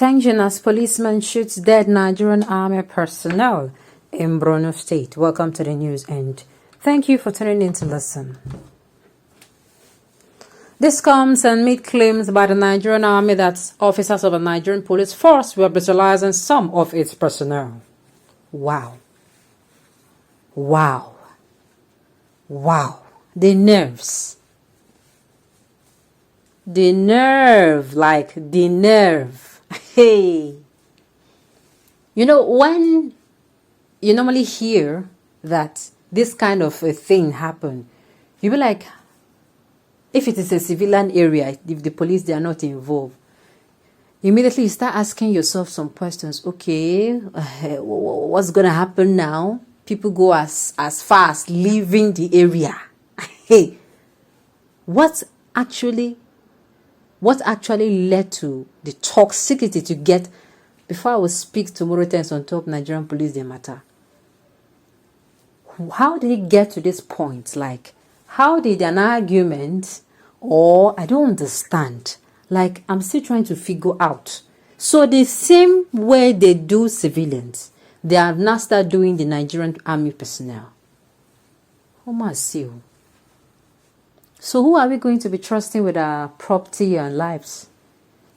Tension as policeman shoots dead Nigerian army personnel in Borno State. Welcome to the news and thank you for tuning in to listen. This comes amid claims by the Nigerian army that officers of the Nigerian police force were brutalizing some of its personnel. Wow. Wow. Wow. The nerves. The nerve, like the nerve. Hey. You know, when you normally hear that this kind of a thing happen, you be like, if it is a civilian area, if the police, they are not involved, immediately you start asking yourself some questions. Okay, what's going to happen now? People go as far as leaving the area. Hey, what actually led to the toxicity to get, before I will speak tomorrow times on top Nigerian police, they matter. How did it get to this point? Like, how did an argument, or I don't understand. Like, I'm still trying to figure out. So the same way they do civilians, they have now started doing the Nigerian army personnel. Oh my seal. So who are we going to be trusting with our property and lives?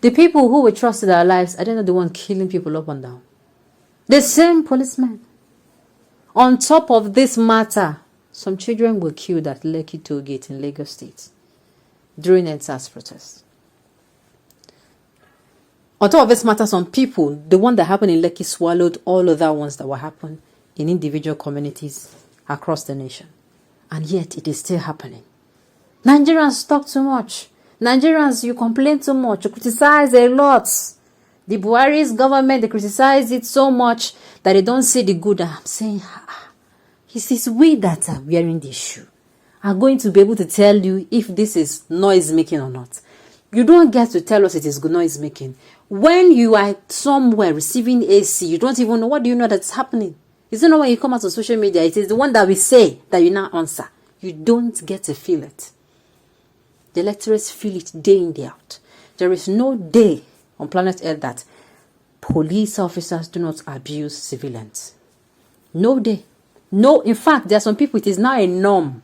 The people who we trust with our lives, I don't know, the one killing people up and down. The same policemen. On top of this matter, some children were killed at Lekki Toll Gate in Lagos State during NSAS protests. On top of this matter, some people, the one that happened in Lekki swallowed all other ones that were happening in individual communities across the nation. And yet it is still happening. Nigerians talk too much. Nigerians, you complain too much. You criticize a lot. The Buhari's government, they criticize it so much that they don't see the good. I'm saying, it is we that are wearing this shoe are going to be able to tell you if this is noise making or not. You don't get to tell us it is good noise making. When you are somewhere receiving AC, you don't even know. What do you know that's happening? Is it not when you come out on social media? It is the one that we say that you now answer. You don't get to feel it. The electorates feel it day in, day out. There is no day on planet Earth that police officers do not abuse civilians. No day. No, in fact, there are some people, it is now a norm.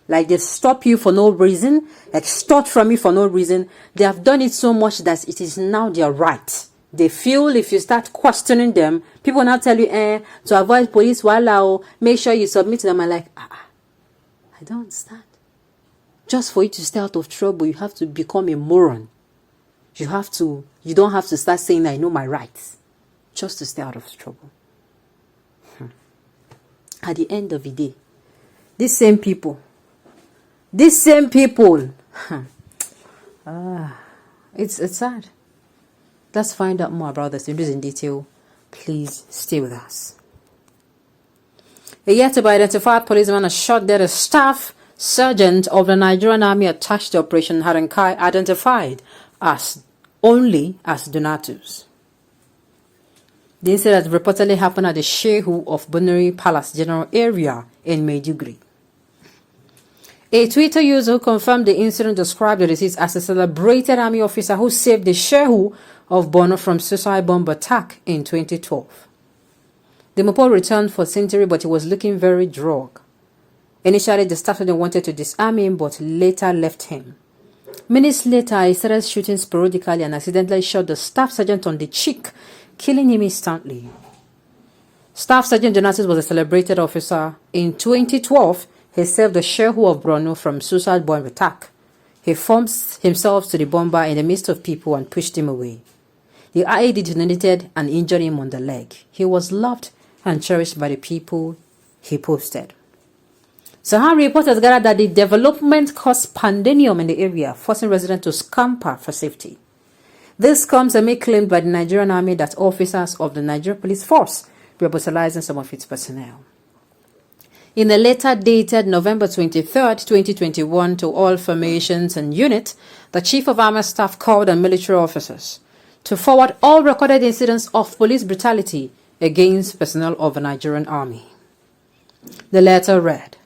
Like they stop you for no reason, extort from you for no reason. They have done it so much that it is now their right. They feel if you start questioning them, people now tell you, to avoid police, make sure you submit to them. I'm like, I don't understand. Just for you to stay out of trouble, you have to become a moron. You don't have to start saying, I know my rights. Just to stay out of trouble. At the end of the day, these same people, it's sad. Let's find out more about this news in detail. Please stay with us. A yet to be identified policeman has shot dead a staff sergeant of the Nigerian army attached to Operation Harankai, identified only as Donatus. The incident reportedly happened at the Shehu of Bunuri Palace General Area in Maiduguri. A Twitter user who confirmed the incident described the deceased as a celebrated army officer who saved the Shehu of Borno from suicide bomb attack in 2012. The Mopo returned for century, but he was looking very drunk. Initially, the staff sergeant wanted to disarm him, but later left him. Minutes later, he started shooting sporadically and accidentally shot the staff sergeant on the cheek, killing him instantly. Staff Sergeant Donatus was a celebrated officer. In 2012, he saved the Shehu of Borno from suicide bomb attack. He forced himself to the bomber in the midst of people and pushed him away. The IED detonated and injured him on the leg. He was loved and cherished by the people he posted. Sahara reporters gathered that the development caused pandemonium in the area, forcing residents to scamper for safety. This comes amid claimed by the Nigerian army that officers of the Nigerian police force were brutalizing some of its personnel. In a letter dated November 23, 2021 to all formations and units, the Chief of Army Staff called on military officers to forward all recorded incidents of police brutality against personnel of the Nigerian army. The letter read,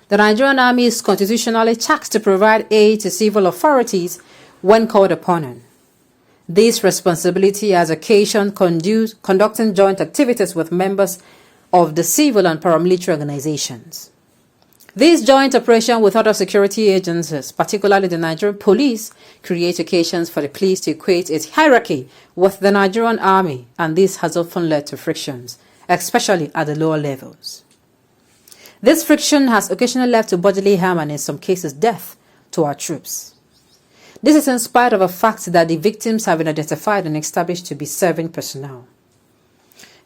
"The Nigerian army is constitutionally tasked to provide aid to civil authorities when called upon. This responsibility has occasioned conducting joint activities with members of the civil and paramilitary organizations. These joint operations with other security agencies, particularly the Nigerian police, create occasions for the police to equate its hierarchy with the Nigerian army, and this has often led to frictions, especially at the lower levels. This friction has occasionally led to bodily harm and in some cases death to our troops. This is in spite of the fact that the victims have been identified and established to be serving personnel.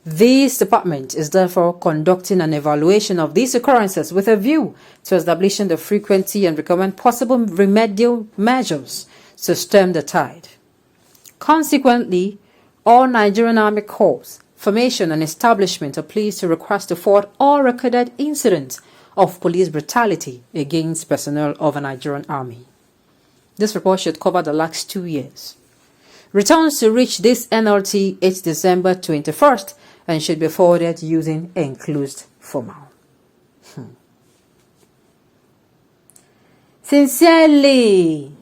This department is therefore conducting an evaluation of these occurrences with a view to establishing the frequency and recommend possible remedial measures to stem the tide. Consequently, all Nigerian Army Corps, formation and establishment are pleased to request to forward all recorded incidents of police brutality against personnel of the Nigerian Army. This report should cover the last 2 years. Returns to reach this NLT 8 December 21st and should be forwarded using enclosed formal. Sincerely,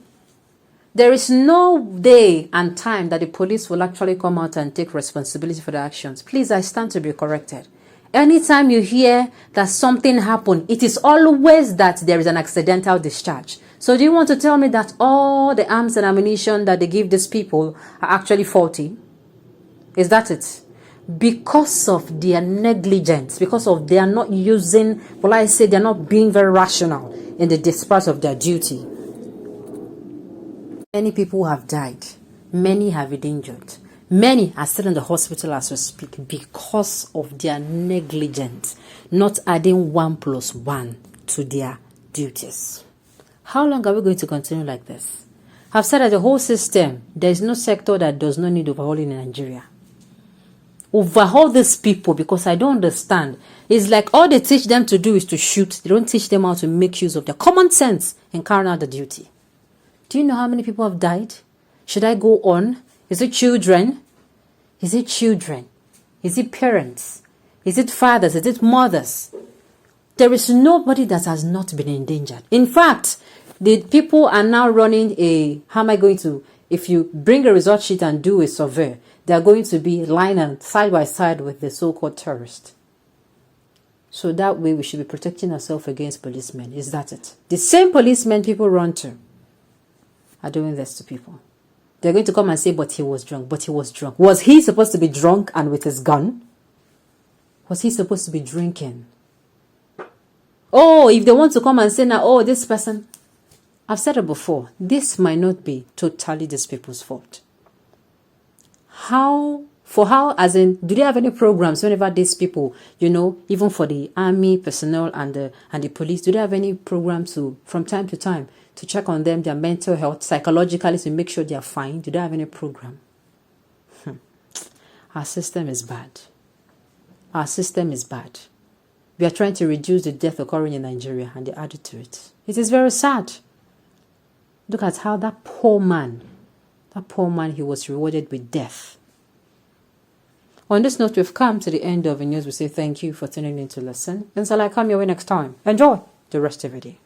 there is no day and time that the police will actually come out and take responsibility for their actions. Please, I stand to be corrected. Anytime you hear that something happened, it is always that there is an accidental discharge. So do you want to tell me that all the arms and ammunition that they give these people are actually faulty? Is that it? Because of their negligence, because of they are not using, well, I say they're not being very rational in the dispatch of their duty. Many people have died. Many have been injured. Many are still in the hospital as we speak because of their negligence, not adding 1 + 1 to their duties. How long are we going to continue like this? I've said that the whole system, there is no sector that does not need overhauling in Nigeria. Overhaul these people, because I don't understand. It's like all they teach them to do is to shoot. They don't teach them how to make use of their common sense and carry out the duty. Do you know how many people have died? Should I go on? Is it children? Is it children? Is it parents? Is it fathers? Is it mothers? There is nobody that has not been endangered. In fact, the people are now running a, how am I going to, if you bring a result sheet and do a survey, they are going to be lying side by side with the so-called terrorists. So that way we should be protecting ourselves against policemen. Is that it? The same policemen people run to are doing this to people. They're going to come and say, but he was drunk, but he was drunk. Was he supposed to be drunk and with his gun? Was he supposed to be drinking? Oh, if they want to come and say now, oh, this person, I've said it before, this might not be totally these people's fault. How, as in, do they have any programs whenever these people, you know, even for the army personnel and the police, do they have any programs to, from time to time, to check on them, their mental health, psychologically, to make sure they are fine? Do they have any program? Our system is bad. Our system is bad. We are trying to reduce the death occurring in Nigeria, and they added to it. It is very sad. Look at how that poor man, he was rewarded with death. On this note, we've come to the end of the news. We say thank you for tuning in to listen. Until I come your way next time, enjoy the rest of the day.